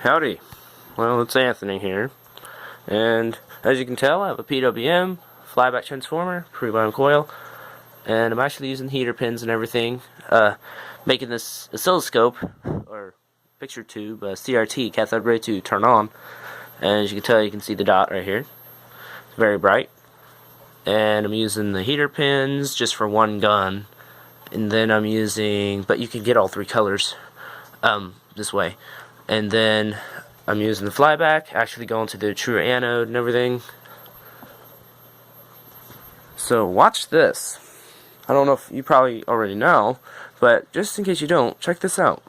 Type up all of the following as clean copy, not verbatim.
Howdy. Well, it's Anthony here, and as you can tell, I have a PWM flyback transformer, pre-wound coil, and I'm actually using heater pins and everything, making this oscilloscope or picture tube, CRT, cathode ray tube, turn on. And as you can tell, you can see the dot right here. It's very bright, and I'm using the heater pins just for one gun, and then I'm using, but you can get all three colors this way. And then I'm using the flyback, actually going to the true anode and everything. So watch this. I don't know if you probably already know, but just in case you don't, check this out.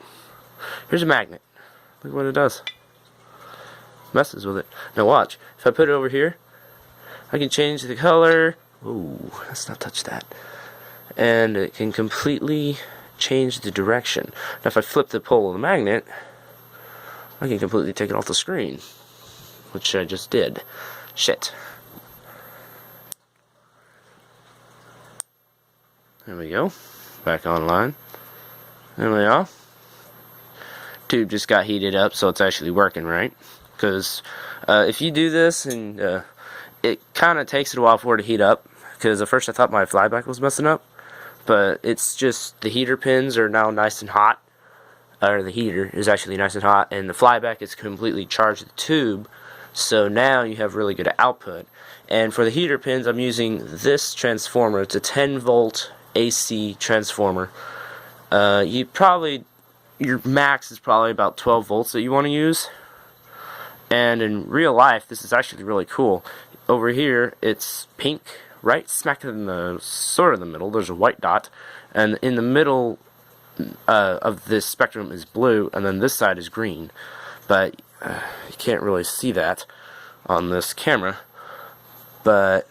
Here's a magnet. Look what it does. Messes with it. Now watch. If I put it over here, I can change the color. Ooh, let's not touch that. And it can completely change the direction. Now if I flip the pole of the magnet, I can completely take it off the screen, which I just did. Shit. There we go. Back online. There we are. Tube just got heated up, so it's actually working right. Because if you do this, and it kind of takes it a while for it to heat up. Because at first I thought my flyback was messing up, but it's just the heater pins are now nice and hot. Or the heater is actually nice and hot, and the flyback is completely charged the tube, so now you have really good output. And for the heater pins, I'm using this transformer. It's a 10 volt AC transformer. Your max is probably about 12 volts that you want to use, and in real life this is actually really cool. Over here it's pink, right smack in the sort of the middle, there's a white dot, and in the middle of this spectrum is blue, and then this side is green, but you can't really see that on this camera. But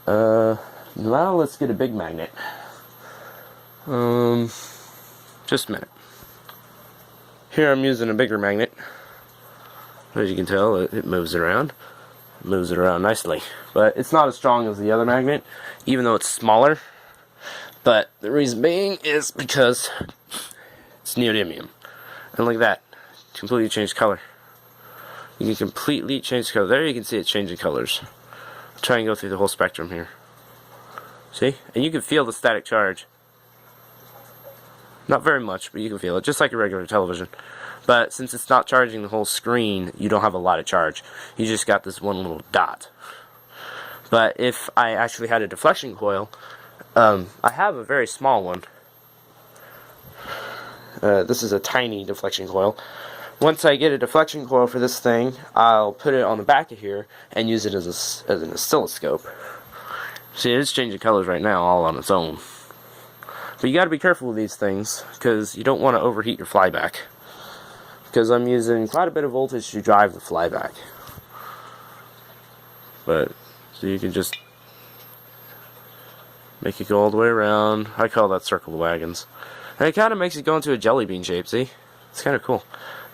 now let's get a big magnet. Just a minute. Here I'm using a bigger magnet. As you can tell, it moves it around. It moves it around nicely, but it's not as strong as the other magnet, even though it's smaller. But the reason being is because it's neodymium. And look at that. Completely changed color. You can completely change the color. There you can see it changing colors. I'll try and go through the whole spectrum here. See? And you can feel the static charge. Not very much, but you can feel it. Just like a regular television. But since it's not charging the whole screen, you don't have a lot of charge. You just got this one little dot. But if I actually had a deflection coil, I have a very small one. This is a tiny deflection coil. Once I get a deflection coil for this thing, I'll put it on the back of here and use it as an oscilloscope. See, it's changing colors right now all on its own. But you gotta be careful with these things, because you don't want to overheat your flyback. Because I'm using quite a bit of voltage to drive the flyback. But, so you can just make it go all the way around. I call that circle the wagons. And it kind of makes it go into a jelly bean shape, see? It's kind of cool.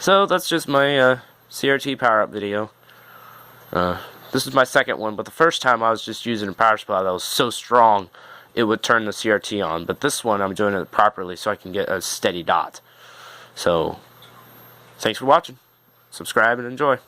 So that's just my CRT power up video. This is my second one, but the first time I was just using a power supply that was so strong it would turn the CRT on. But this one I'm doing it properly so I can get a steady dot. So, thanks for watching. Subscribe and enjoy.